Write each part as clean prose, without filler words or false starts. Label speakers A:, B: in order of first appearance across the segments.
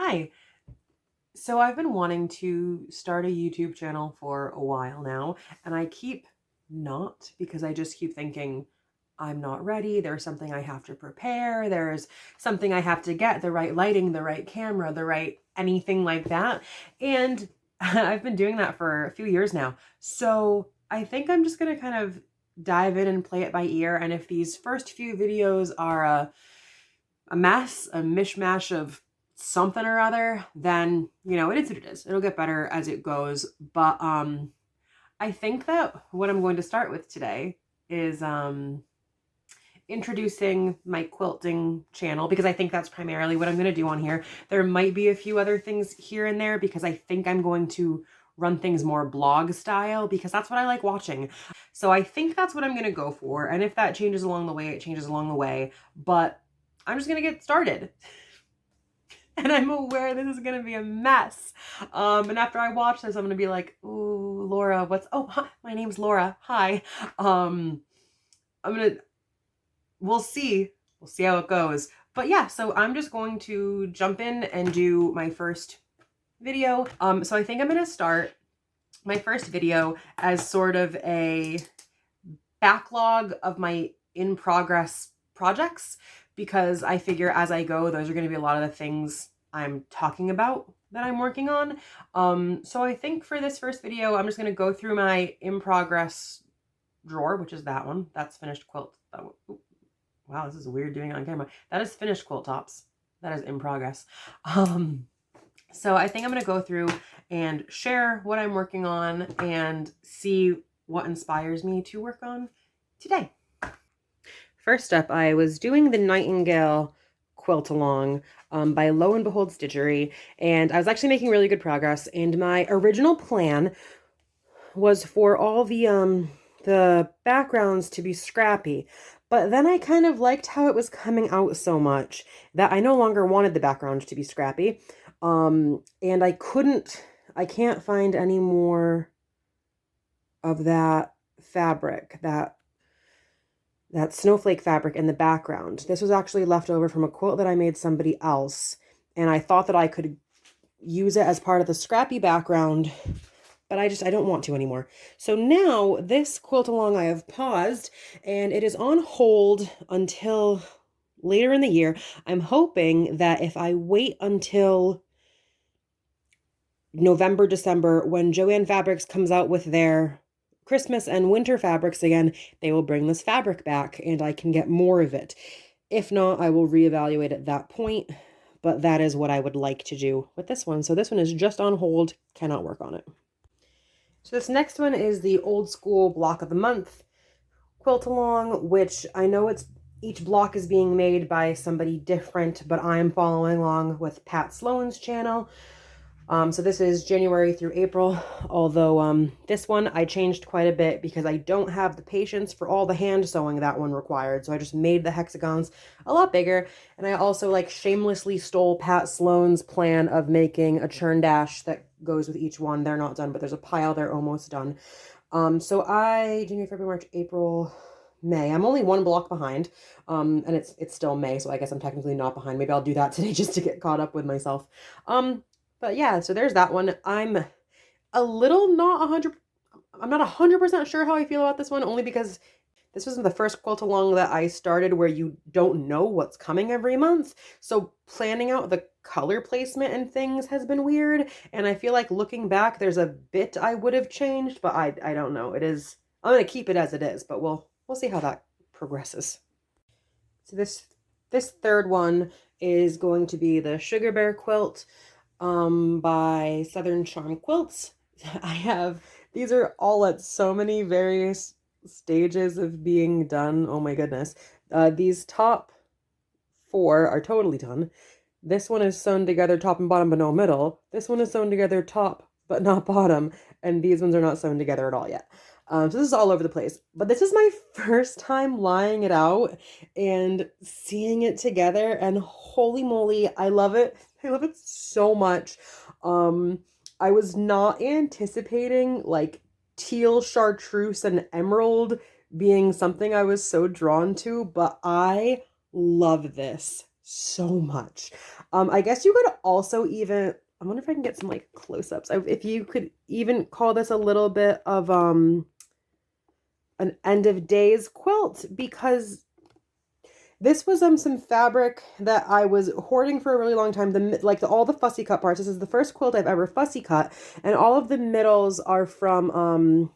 A: Hi. So I've been wanting to start a YouTube channel for a while now, and I keep not because I just keep thinking I'm not ready. There's something I have to prepare. There's something I have to get, the right lighting, the right camera, the right anything like that. And I've been doing that for a few years now. So I think I'm just going to kind of dive in and play it by ear. And if these first few videos are a mess, a mishmash of something or other, then, it is what it is. It'll get better as it goes. But I think that what I'm going to start with today is introducing my quilting channel, because I think that's primarily what I'm going to do on here. There might be a few other things here and there because I think I'm going to run things more blog style because that's what I like watching. So I think that's what I'm going to go for. And if that changes along the way, it changes along the way. But I'm just going to get started. And I'm aware this is going to be a mess. And after I watch this, I'm going to be like, ooh, Laura, hi, my name's Laura. Hi. We'll see how it goes. But yeah, so I'm just going to jump in and do my first video. So I think I'm going to start my first video as sort of a backlog of my in progress projects, because I figure as I go, those are going to be a lot of the things I'm talking about that I'm working on. So I think for this first video, I'm just going to go through my in progress drawer, which is that one. That's finished quilt. Oh, wow, this is weird doing it on camera. That is finished quilt tops. That is in progress. So I think I'm going to go through and share what I'm working on and see what inspires me to work on today. First up, I was doing the Nightingale Quilt Along by Lo and Behold Stitchery, and I was actually making really good progress. And my original plan was for all the backgrounds to be scrappy, but then I kind of liked how it was coming out so much that I no longer wanted the background to be scrappy. And I can't find any more of that fabric, that snowflake fabric in the background. This was actually left over from a quilt that I made somebody else, and I thought that I could use it as part of the scrappy background, but I don't want to anymore. So now this quilt along I have paused, and it is on hold until later in the year. I'm hoping that if I wait until November, December, when Joann Fabrics comes out with their Christmas and winter fabrics again, they will bring this fabric back and I can get more of it. If not, I will reevaluate at that point, but that is what I would like to do with this one. So this one is just on hold, cannot work on it. So this next one is the Old School Block of the Month Quilt Along, which I know each block is being made by somebody different, but I am following along with Pat Sloan's channel. So this is January through April, although this one I changed quite a bit because I don't have the patience for all the hand sewing that one required. So I just made the hexagons a lot bigger. And I also shamelessly stole Pat Sloan's plan of making a churn dash that goes with each one. They're not done, but there's a pile, they're almost done. So January, February, March, April, May. I'm only one block behind, and it's still May, so I guess I'm technically not behind. Maybe I'll do that today just to get caught up with myself. But yeah, so there's that one. I'm a little I'm not 100% sure how I feel about this one, only because this wasn't the first quilt along that I started where you don't know what's coming every month. So planning out the color placement and things has been weird. And I feel like looking back, there's a bit I would have changed, but I don't know. I'm going to keep it as it is, but we'll see how that progresses. So this third one is going to be the Sugar Bear quilt by Southern Charm Quilts. These are all at so many various stages of being done. Oh my goodness. These top 4 are totally done. This one is sewn together top and bottom but no middle. This one is sewn together top but not bottom. And these ones are not sewn together at all yet. So this is all over the place. But this is my first time lying it out and seeing it together, and holy moly, I love it. I love it so much. I was not anticipating teal, chartreuse, and emerald being something I was so drawn to, but I love this so much. I guess you could also even, I wonder if I can get some like close-ups. If you could even call this a little bit of an end of days quilt, because this was some fabric that I was hoarding for a really long time. All the fussy cut parts. This is the first quilt I've ever fussy cut, and all of the middles are from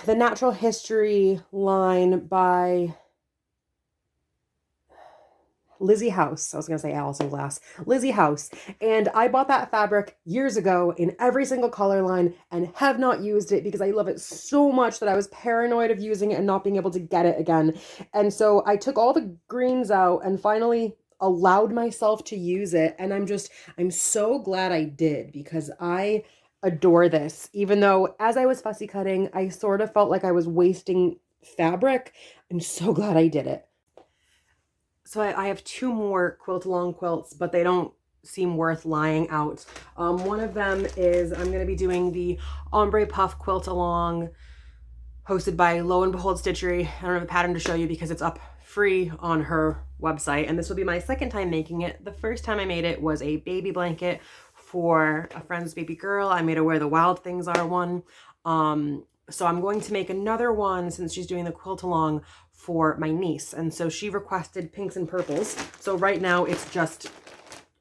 A: the Natural History line by Lizzie House. I was going to say Allison Glass. Lizzie House. And I bought that fabric years ago in every single color line and have not used it because I love it so much that I was paranoid of using it and not being able to get it again. And so I took all the greens out and finally allowed myself to use it. And I'm so glad I did, because I adore this. Even though as I was fussy cutting, I sort of felt like I was wasting fabric. I'm so glad I did it. So I have two more Quilt Along quilts, but they don't seem worth lying out. One of them is, I'm going to be doing the Ombre Puff Quilt Along, hosted by Lo and Behold Stitchery. I don't have a pattern to show you because it's up free on her website, and this will be my second time making it. The first time I made it was a baby blanket for a friend's baby girl. I made her wear the Wild Things Are one. So I'm going to make another one since she's doing the Quilt Along for my niece. And so she requested pinks and purples. So right now it's just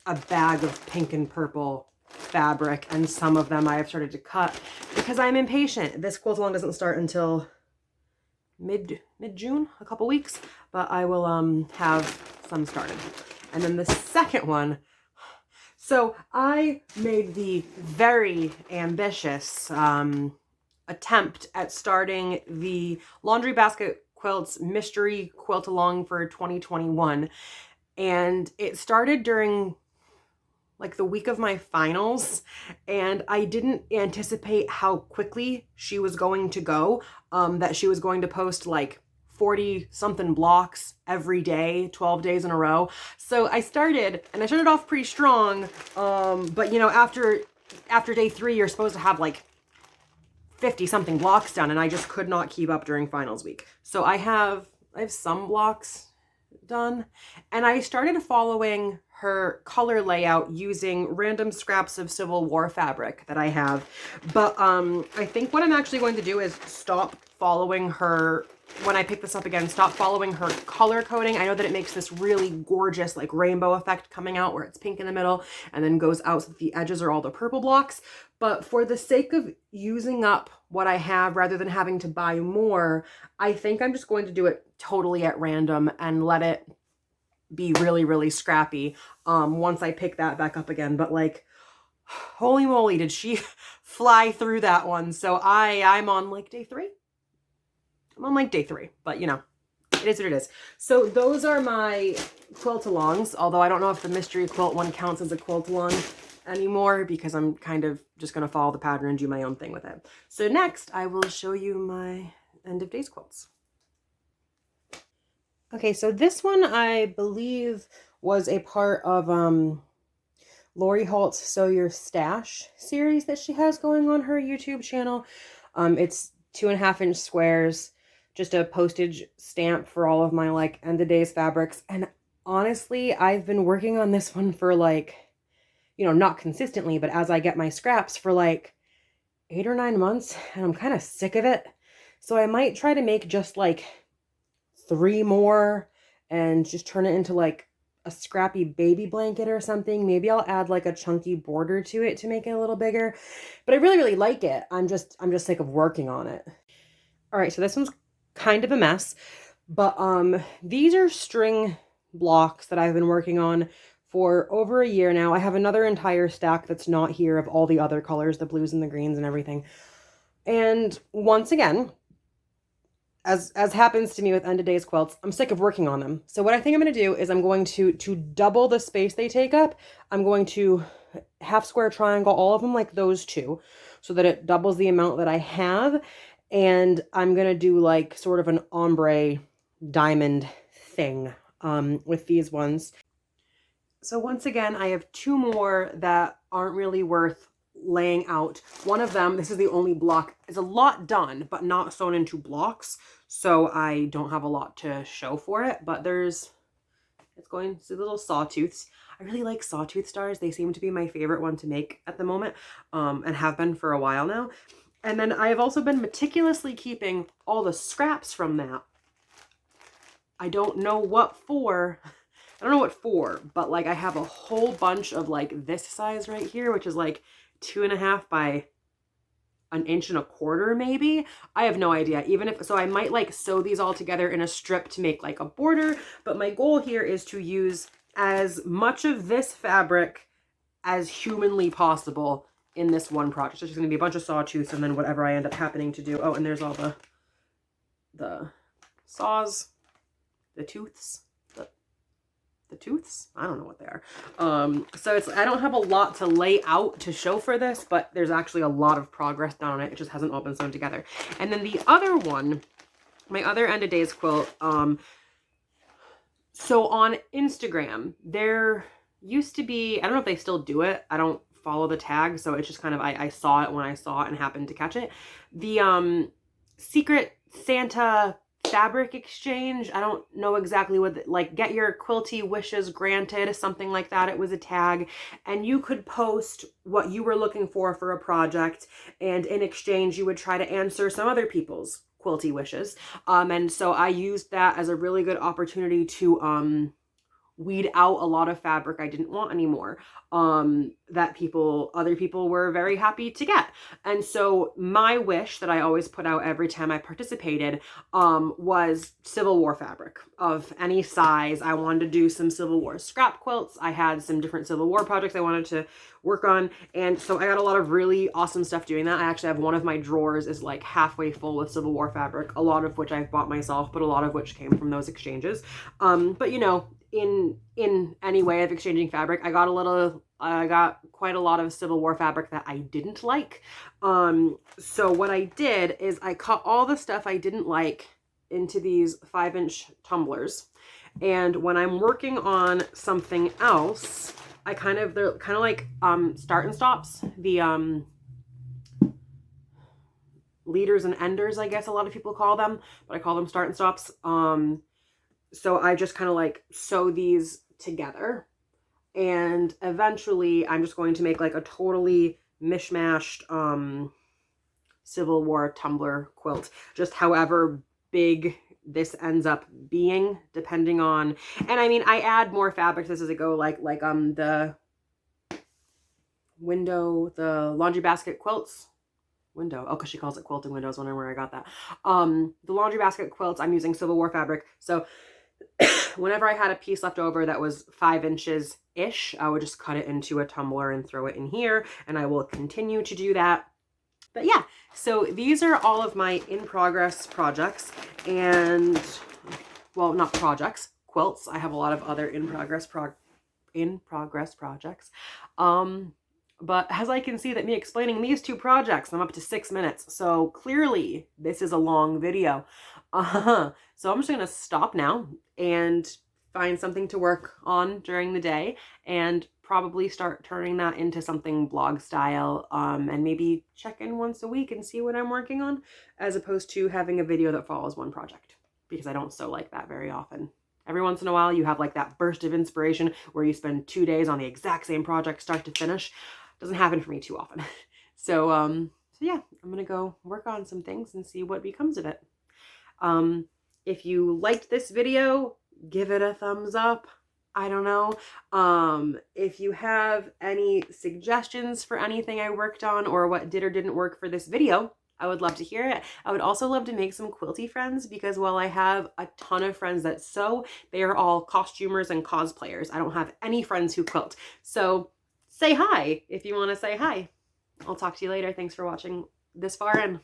A: a bag of pink and purple fabric, and some of them I have started to cut because I'm impatient. This Quilt Along doesn't start until mid-June, a couple weeks, but I will have some started. And then the second one, so I made the very ambitious attempt at starting the Laundry Basket Quilts Mystery Quilt Along for 2021. And it started during like the week of my finals, and I didn't anticipate how quickly she was going to go, that she was going to post like 40 something blocks every day, 12 days in a row. So I started off pretty strong. But you know, after day 3, you're supposed to have like 50 something blocks done, and I just could not keep up during finals week. So I have some blocks done, and I started following her color layout using random scraps of Civil War fabric that I have. But I think what I'm actually going to do is stop following her when I pick this up again, stop following her color coding. I know that it makes this really gorgeous like rainbow effect coming out where it's pink in the middle and then goes out so that the edges are all the purple blocks. But for the sake of using up what I have rather than having to buy more, I think I'm just going to do it totally at random and let it be really, really scrappy once I pick that back up again. But like, holy moly, did she fly through that one. So I'm on like day 3. I'm on like day 3, but you know, it is what it is. So those are my Quilt Alongs, although I don't know if the mystery quilt one counts as a Quilt Along anymore because I'm kind of just going to follow the pattern and do my own thing with it. So next I will show you my end of days quilts. Okay, so this one I believe was a part of Lori Holt's Sew Your Stash series that she has going on her YouTube channel. It's 2.5-inch squares, just a postage stamp for all of my like end of days fabrics. And honestly, I've been working on this one for like, you know, not consistently, but as I get my scraps for like 8 or 9 months, and I'm kind of sick of it. So I might try to make just like 3 more and just turn it into like a scrappy baby blanket or something. Maybe I'll add like a chunky border to it to make it a little bigger, but I really, really like it. I'm just sick of working on it. All right, so this one's kind of a mess, but these are string blocks that I've been working on for over a year now. I have another entire stack that's not here of all the other colors, the blues and the greens and everything. And once again, as happens to me with end of days quilts, I'm sick of working on them. So what I think I'm going to do is I'm going to double the space they take up. I'm going to half square triangle all of them like those two so that it doubles the amount that I have. And I'm going to do like sort of an ombre diamond thing with these ones. So once again, I have 2 more that aren't really worth laying out. One of them, this is the only block, is a lot done, but not sewn into blocks. So I don't have a lot to show for it, but there's It's going to little Sawtooths. I really like Sawtooth Stars. They seem to be my favorite one to make at the moment, and have been for a while now. And then I have also been meticulously keeping all the scraps from that. I don't know what for. I don't know what for, but like I have a whole bunch of like this size right here, which is like 2.5 by 1.25 inches maybe. I have no idea. Even if, so I might like sew these all together in a strip to make like a border, but my goal here is to use as much of this fabric as humanly possible in this one project. So it's just gonna be a bunch of sawtooths and then whatever I end up happening to do. Oh, and there's all the saws, the tooths. The tooths? I don't know what they are. So it's, I don't have a lot to lay out to show for this, but there's actually a lot of progress done on it. It just hasn't all been sewn together. And then the other one, my other end of days quilt, so on Instagram, there used to be, I don't know if they still do it. I don't follow the tag, so it's just kind of, I saw it when I saw it and happened to catch it. The Secret Santa fabric exchange. I don't know exactly what, like get your quilty wishes granted, something like that. It was a tag, and you could post what you were looking for a project, and in exchange you would try to answer some other people's quilty wishes. And so I used that as a really good opportunity to weed out a lot of fabric I didn't want anymore, that other people were very happy to get. And so my wish that I always put out every time I participated, was Civil War fabric of any size. I wanted to do some Civil War scrap quilts. I had some different Civil War projects I wanted to work on. And so I got a lot of really awesome stuff doing that. I actually have one of my drawers is like halfway full with Civil War fabric, a lot of which I've bought myself, but a lot of which came from those exchanges. But you know, in any way of exchanging fabric, I got quite a lot of Civil War fabric that I didn't like. So what I did is I cut all the stuff I didn't like into these 5-inch tumblers. And when I'm working on something else, they're kind of like start and stops, the leaders and enders, I guess a lot of people call them, but I call them start and stops. So I just kind of like sew these together, and eventually I'm just going to make like a totally mishmashed Civil War tumbler quilt, just however big this ends up being, depending on, and I mean, I add more fabrics as I go, like the laundry basket quilts. Window. Oh, because she calls it quilting windows. Wondering where I got that. The laundry basket quilts, I'm using Civil War fabric. So whenever I had a piece left over that was 5 inches-ish, I would just cut it into a tumbler and throw it in here, and I will continue to do that. But yeah, so these are all of my in-progress projects, and, well, not projects, quilts. I have a lot of other in-progress projects. But as I can see that me explaining these two projects, I'm up to 6 minutes. So clearly this is a long video. So I'm just going to stop now and find something to work on during the day, and probably start turning that into something blog style, and maybe check in once a week and see what I'm working on, as opposed to having a video that follows one project, because I don't sew like that very often. Every once in a while you have like that burst of inspiration where you spend 2 days on the exact same project start to finish. Doesn't happen for me too often. So yeah, I'm gonna go work on some things and see what becomes of it. If you liked this video, give it a thumbs up. I don't know. If you have any suggestions for anything I worked on or what did or didn't work for this video, I would love to hear it. I would also love to make some quilty friends, because while I have a ton of friends that sew, they are all costumers and cosplayers. I don't have any friends who quilt. So say hi if you want to say hi. I'll talk to you later. Thanks for watching this far in.